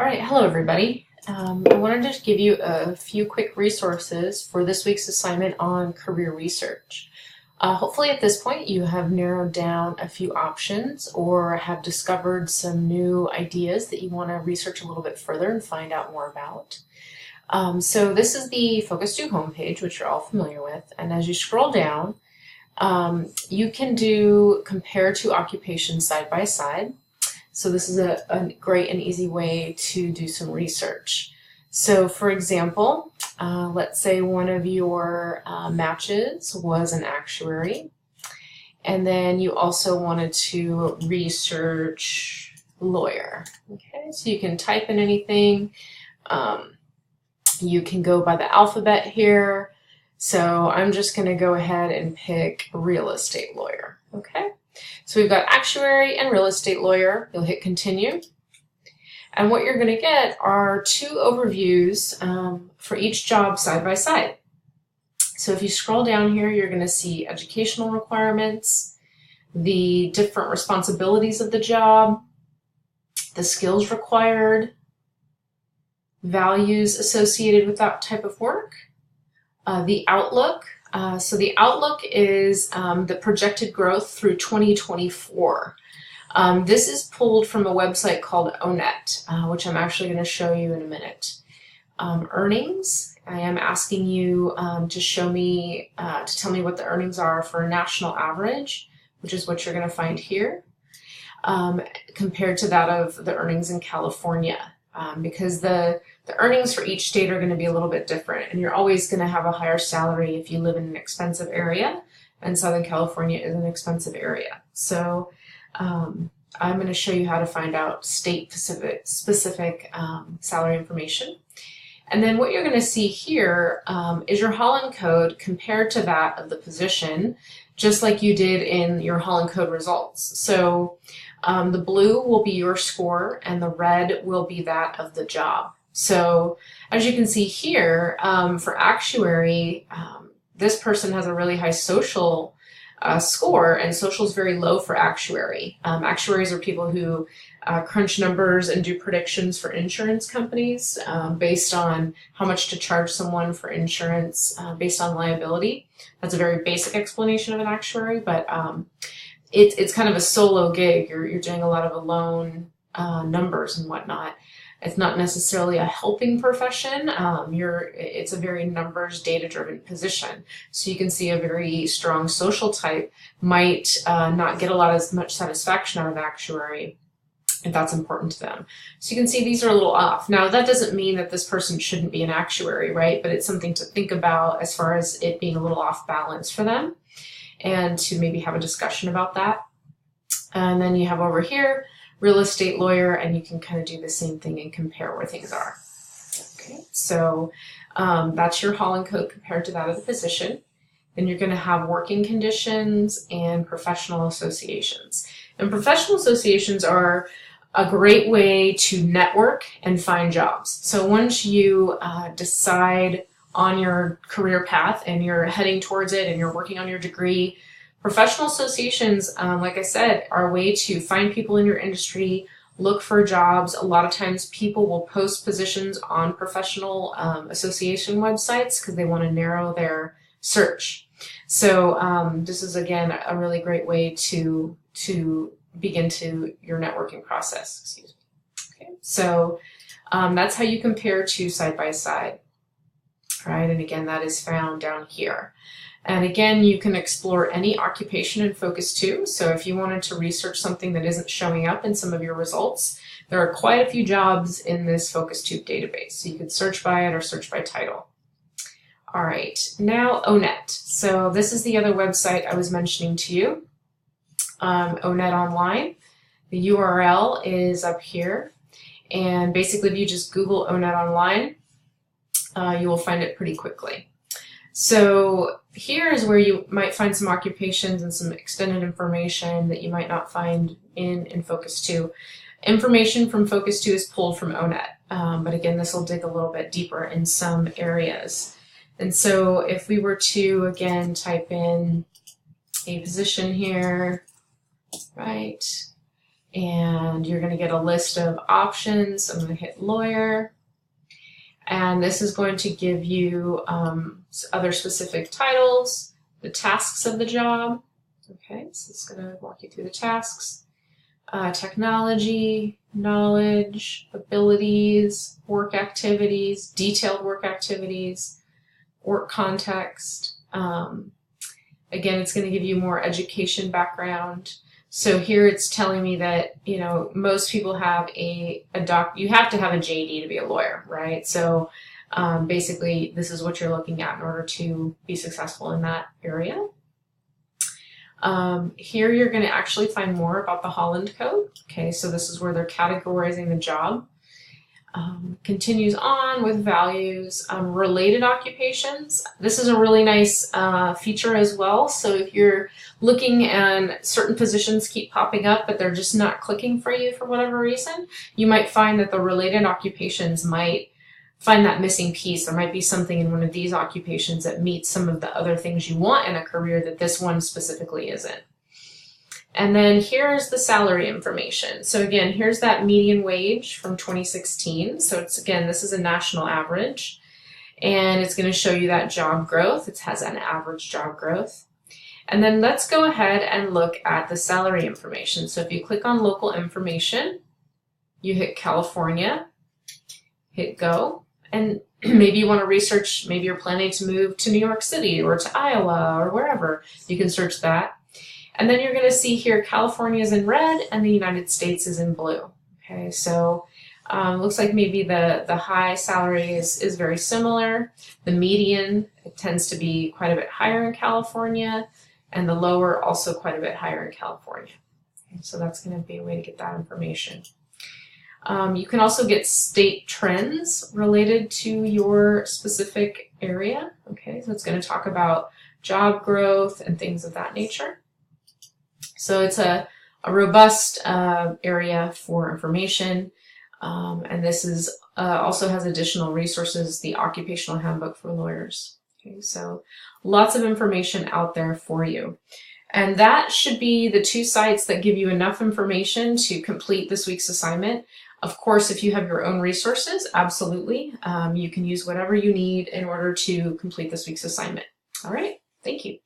All right, hello everybody. I wanted to give you a few quick resources for this week's assignment on career research. Hopefully at this point you have narrowed down a few options or have discovered some new ideas that you want to research a little bit further and find out more about. So this is the Focus 2 homepage, which you're all familiar with, and as you scroll down, you can do compare two occupations side by side. So this is a great and easy way to do some research. So for example, let's say one of your matches was an actuary, and then you also wanted to research lawyer. Okay, so you can type in anything. You can go by the alphabet here. So I'm just going to go ahead and pick real estate lawyer. Okay. So we've got actuary and real estate lawyer. You'll hit continue. And what you're going to get are two overviews for each job side by side. So if you scroll down here, you're going to see educational requirements, the different responsibilities of the job, the skills required, values associated with that type of work, the outlook. So the outlook is the projected growth through 2024. This is pulled from a website called ONET, which I'm actually going to show you in a minute. Earnings, I am asking you to show me, to tell me what the earnings are for a national average, which is what you're going to find here, compared to that of the earnings in California. Because the earnings for each state are going to be a little bit different, and you're always going to have a higher salary if you live in an expensive area, and Southern California is an expensive area. So I'm going to show you how to find out state-specific salary information. And then what you're going to see here is your Holland code compared to that of the position, just like you did in your Holland code results. So the blue will be your score and the red will be that of the job. So as you can see here, for actuary, this person has a really high social score, and social is very low for actuary. Actuaries are people who crunch numbers and do predictions for insurance companies based on how much to charge someone for insurance based on liability. That's a very basic explanation of an actuary, but it's kind of a solo gig. You're doing a lot of alone numbers and whatnot. It's not necessarily a helping profession. It's a very numbers data-driven position. So you can see a very strong social type might not get as much satisfaction out of actuary if that's important to them. So you can see these are a little off. Now that doesn't mean that this person shouldn't be an actuary, right? But it's something to think about as far as it being a little off balance for them, and to maybe have a discussion about that. And then you have over here real estate lawyer, and you can kind of do the same thing and compare where things are. Okay, so that's your Holland code compared to that of the position. Then you're going to have working conditions and professional associations. And professional associations are a great way to network and find jobs. So once you decide on your career path and you're heading towards it and you're working on your degree, professional associations, like I said, are a way to find people in your industry, look for jobs. A lot of times people will post positions on professional association websites because they want to narrow their search. So this is, again, a really great way to begin your networking process. Excuse me. Okay, so that's how you compare two side by side, right? And again, that is found down here. And again, you can explore any occupation in Focus 2. So if you wanted to research something that isn't showing up in some of your results, there are quite a few jobs in this Focus 2 database. So you could search by it or search by title. All right, now ONET. So this is the other website I was mentioning to you, ONET Online. The URL is up here. And basically, if you just Google ONET Online, you will find it pretty quickly. So here is where you might find some occupations and some extended information that you might not find in Focus 2. Information from Focus 2 is pulled from ONET, but again, this will dig a little bit deeper in some areas. And so if we were to, again, type in a position here, right, and you're going to get a list of options. I'm going to hit lawyer, and this is going to give you other specific titles, the tasks of the job. Okay, so it's going to walk you through the tasks, technology, knowledge, abilities, work activities, detailed work activities, work context. Again, it's going to give you more education background. So here it's telling me that, you know, most people have you have to have a JD to be a lawyer, right? So basically this is what you're looking at in order to be successful in that area. Here you're going to actually find more about the Holland Code. Okay, so this is where they're categorizing the job. Continues on with values, related occupations. This is a really nice feature as well. So if you're looking and certain positions keep popping up, but they're just not clicking for you for whatever reason, you might find that the related occupations might find that missing piece. There might be something in one of these occupations that meets some of the other things you want in a career that this one specifically isn't. And then here's the salary information. So again, here's that median wage from 2016. So it's, again, this is a national average, and it's going to show you that job growth. It has an average job growth. And then let's go ahead and look at the salary information. So if you click on local information, you hit California, hit go, and maybe you want to research, maybe you're planning to move to New York City or to Iowa or wherever. You can search that. And then you're going to see here California is in red and the United States is in blue. Okay, so looks like maybe the high salary is very similar. The median, it tends to be quite a bit higher in California, and the lower also quite a bit higher in California. Okay, so that's going to be a way to get that information. You can also get state trends related to your specific area. Okay, so it's going to talk about job growth and things of that nature. So it's a robust area for information, and this is also has additional resources, the Occupational Handbook for Lawyers. Okay, so lots of information out there for you. And that should be the 2 sites that give you enough information to complete this week's assignment. Of course, if you have your own resources, absolutely, you can use whatever you need in order to complete this week's assignment. All right, thank you.